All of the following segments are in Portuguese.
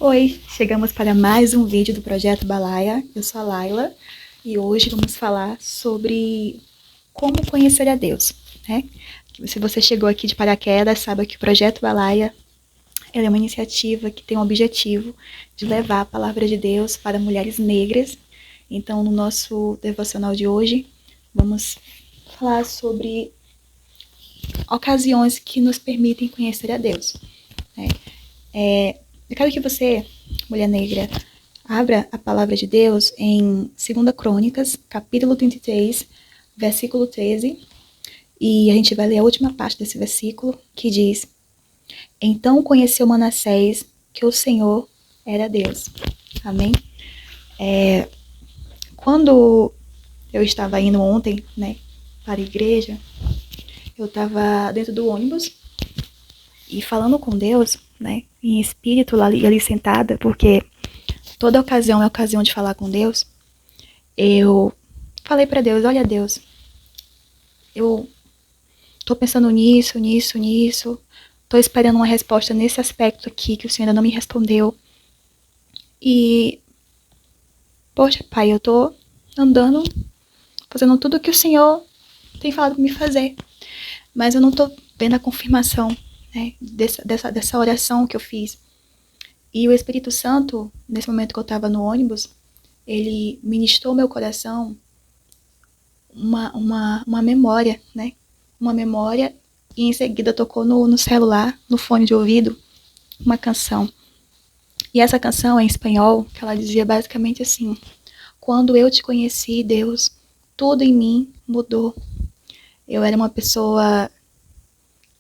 Oi, chegamos para mais um vídeo do Projeto Balaia. Eu sou a Laila e hoje vamos falar sobre como conhecer a Deus, né? Se você chegou aqui de paraquedas, saiba que o Projeto Balaia é uma iniciativa que tem o objetivo de levar a palavra de Deus para mulheres negras. Então, no nosso devocional de hoje, vamos falar sobre ocasiões que nos permitem conhecer a Deus, né? Eu quero que você, mulher negra, abra a palavra de Deus em 2 Crônicas, capítulo 33, versículo 13. E a gente vai ler a última parte desse versículo, que diz: Então conheceu Manassés que o Senhor era Deus. Amém? Quando eu estava indo ontem, né, para a igreja, eu estava dentro do ônibus e falando com Deus, né, em espírito ali sentada, porque toda ocasião é ocasião de falar com Deus. Eu falei para Deus: olha, Deus, eu tô pensando nisso, tô esperando uma resposta nesse aspecto aqui que o Senhor ainda não me respondeu. E, poxa, Pai, eu tô andando, fazendo tudo o que o Senhor tem falado para me fazer, mas eu não tô vendo a confirmação, né, dessa oração que eu fiz. E o Espírito Santo, nesse momento que eu estava no ônibus, ele ministrou meu coração uma memória, né? Uma memória, e em seguida tocou no celular, no fone de ouvido, uma canção. E essa canção é em espanhol, que ela dizia basicamente assim: quando eu te conheci, Deus, tudo em mim mudou. Eu era uma pessoa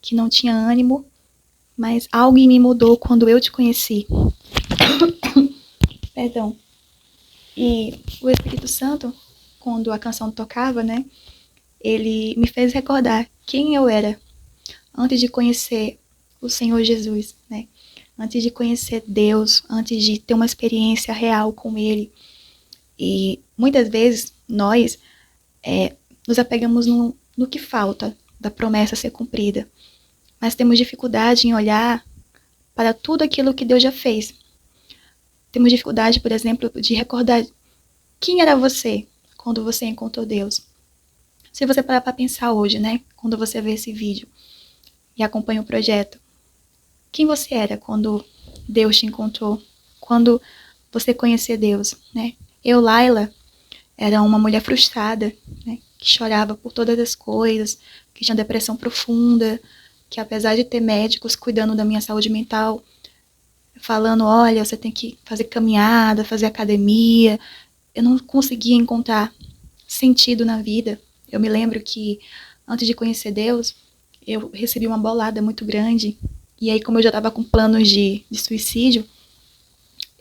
que não tinha ânimo, mas algo em mim mudou quando eu te conheci. Perdão. E o Espírito Santo, quando a canção tocava, né, ele me fez recordar quem eu era antes de conhecer o Senhor Jesus, né? Antes de conhecer Deus, antes de ter uma experiência real com Ele. E muitas vezes nós nos apegamos no que falta da promessa ser cumprida, mas temos dificuldade em olhar para tudo aquilo que Deus já fez. Temos dificuldade, por exemplo, de recordar quem era você quando você encontrou Deus. Se você parar para pensar hoje, né, quando você vê esse vídeo e acompanha o projeto, quem você era quando Deus te encontrou, quando você conhecia Deus, né? Eu, Laila, era uma mulher frustrada, né, que chorava por todas as coisas, que tinha depressão profunda, que apesar de ter médicos cuidando da minha saúde mental, falando, olha, você tem que fazer caminhada, fazer academia, eu não conseguia encontrar sentido na vida. Eu me lembro que antes de conhecer Deus, eu recebi uma bolada muito grande. E aí, como eu já estava com planos de suicídio,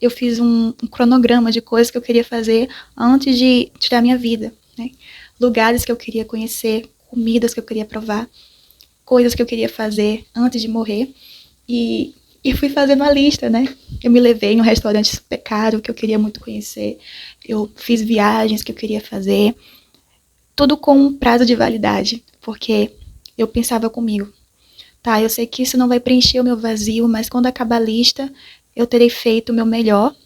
eu fiz um cronograma de coisas que eu queria fazer antes de tirar minha vida, né? Lugares que eu queria conhecer, comidas que eu queria provar, coisas que eu queria fazer antes de morrer. E fui fazendo a lista, né? Eu me levei em um restaurante super caro que eu queria muito conhecer. Eu fiz viagens que eu queria fazer. Tudo com um prazo de validade, porque eu pensava comigo: tá, eu sei que isso não vai preencher o meu vazio, mas quando acabar a lista, eu terei feito o meu melhor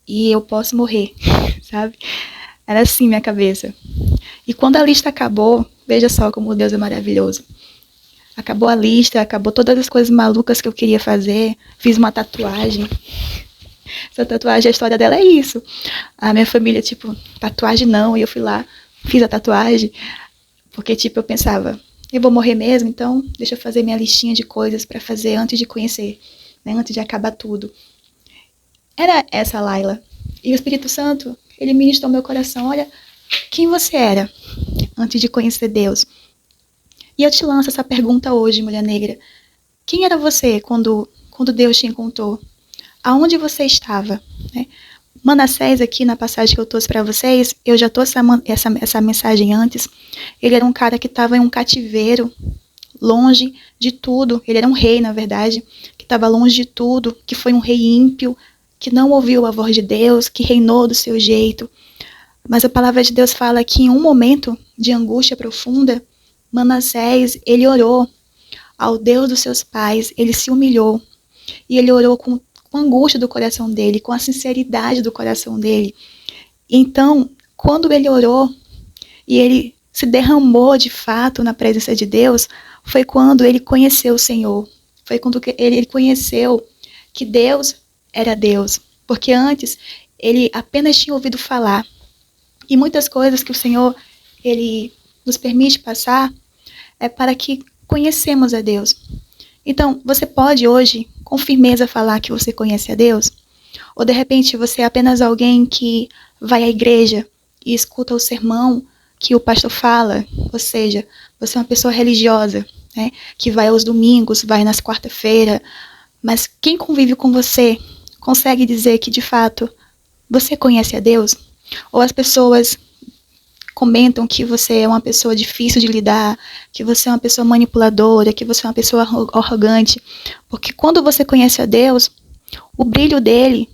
e eu posso morrer, sabe? Era assim minha cabeça. E quando a lista acabou, veja só como Deus é maravilhoso. Acabou a lista, acabou todas as coisas malucas que eu queria fazer, fiz uma tatuagem. Essa tatuagem, a história dela é isso. A minha família, tipo, tatuagem não, e eu fui lá, fiz a tatuagem, porque, tipo, eu pensava, eu vou morrer mesmo, então deixa eu fazer minha listinha de coisas pra fazer antes de conhecer, né, antes de acabar tudo. Era essa a Laila. E o Espírito Santo, ele ministrou meu coração: olha, quem você era antes de conhecer Deus? E eu te lanço essa pergunta hoje, mulher negra. Quem era você quando Deus te encontrou? Aonde você estava, né? Manassés, aqui na passagem que eu trouxe para vocês, eu já trouxe essa mensagem antes. Ele era um cara que estava em um cativeiro, longe de tudo. Ele era um rei, na verdade, que estava longe de tudo, que foi um rei ímpio, que não ouviu a voz de Deus, que reinou do seu jeito. Mas a palavra de Deus fala que em um momento de angústia profunda, Manassés, ele orou ao Deus dos seus pais, ele se humilhou. E ele orou com com a angústia do coração dele, com a sinceridade do coração dele. Então, quando ele orou e ele se derramou de fato na presença de Deus, foi quando ele conheceu o Senhor. Foi quando ele conheceu que Deus era Deus. Porque antes, ele apenas tinha ouvido falar. E muitas coisas que o Senhor ele nos permite passar é para que conhecemos a Deus. Então, você pode hoje, com firmeza, falar que você conhece a Deus? Ou, de repente, você é apenas alguém que vai à igreja e escuta o sermão que o pastor fala? Ou seja, você é uma pessoa religiosa, né, que vai aos domingos, vai nas quarta-feiras, mas quem convive com você consegue dizer que, de fato, você conhece a Deus? Ou as pessoas comentam que você é uma pessoa difícil de lidar, que você é uma pessoa manipuladora, que você é uma pessoa arrogante? Porque quando você conhece a Deus, o brilho dele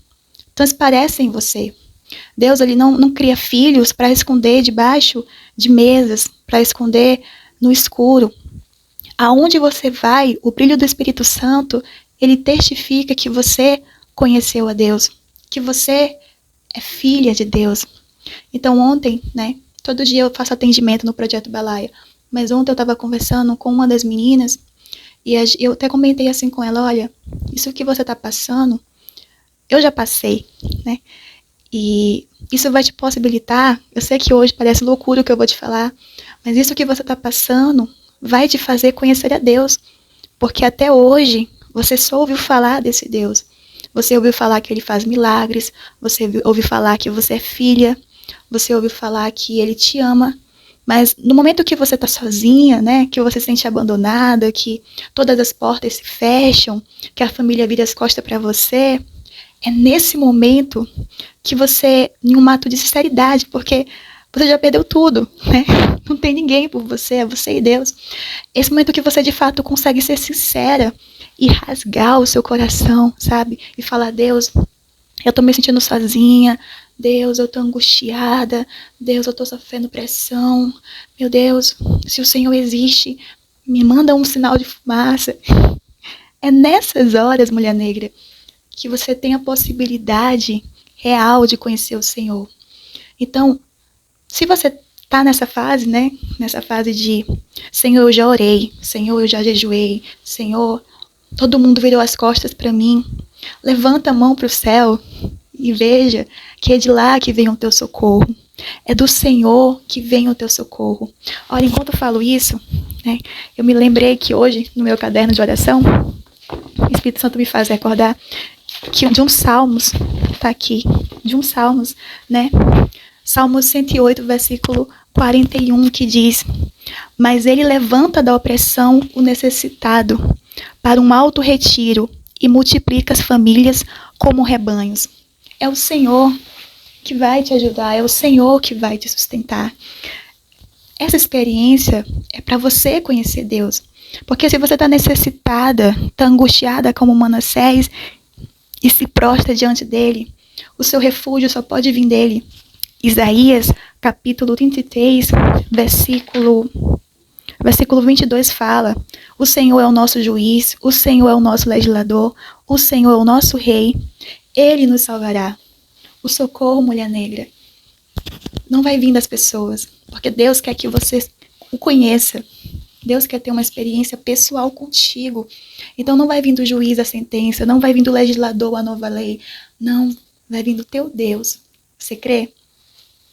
transparece em você. Deus ele não cria filhos para esconder debaixo de mesas, para esconder no escuro. Aonde você vai, o brilho do Espírito Santo, ele testifica que você conheceu a Deus, que você é filha de Deus. Então ontem, né, todo dia eu faço atendimento no Projeto Balaia, mas ontem eu estava conversando com uma das meninas e eu até comentei assim com ela, olha, isso que você está passando, eu já passei, né? E isso vai te possibilitar, eu sei que hoje parece loucura o que eu vou te falar, mas isso que você está passando vai te fazer conhecer a Deus, porque até hoje você só ouviu falar desse Deus. Você ouviu falar que ele faz milagres, você ouviu falar que você é filha, você ouviu falar que ele te ama, mas no momento que você está sozinha, né, que você se sente abandonada, que todas as portas se fecham, que a família vira as costas para você, é nesse momento que você, em um ato de sinceridade, porque você já perdeu tudo, né? Não tem ninguém por você, é você e Deus. Esse momento que você de fato consegue ser sincera e rasgar o seu coração, sabe? E falar, Deus, eu tô me sentindo sozinha, Deus, eu tô angustiada, Deus, eu tô sofrendo pressão, meu Deus, se o Senhor existe, me manda um sinal de fumaça. É nessas horas, mulher negra, que você tem a possibilidade real de conhecer o Senhor. Então, se você está nessa fase, né, nessa fase de Senhor, eu já orei, Senhor, eu já jejuei, Senhor, todo mundo virou as costas para mim, levanta a mão para o céu e veja que é de lá que vem o teu socorro. É do Senhor que vem o teu socorro. Olha, enquanto eu falo isso, né, eu me lembrei que hoje, no meu caderno de oração, o Espírito Santo me faz recordar que de um Salmos, tá aqui, de um Salmos, né? Salmos 108, versículo 41, que diz: mas ele levanta da opressão o necessitado para um alto retiro e multiplica as famílias como rebanhos. É o Senhor que vai te ajudar, é o Senhor que vai te sustentar. Essa experiência é para você conhecer Deus. Porque se você está necessitada, está angustiada como Manassés e se prostra diante dele, o seu refúgio só pode vir dele. Isaías, capítulo 33, versículo 22 fala: o Senhor é o nosso juiz, o Senhor é o nosso legislador, o Senhor é o nosso rei, ele nos salvará. O socorro, mulher negra, não vai vir das pessoas, porque Deus quer que você o conheça. Deus quer ter uma experiência pessoal contigo. Então não vai vir do juiz a sentença, não vai vir do legislador a nova lei. Não, vai vir do teu Deus. Você crê?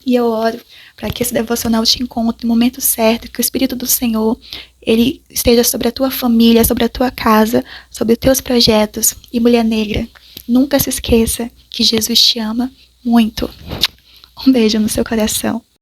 E eu oro para que esse devocional te encontre no momento certo, que o Espírito do Senhor, ele esteja sobre a tua família, sobre a tua casa, sobre os teus projetos. E mulher negra, nunca se esqueça que Jesus te ama muito. Um beijo no seu coração.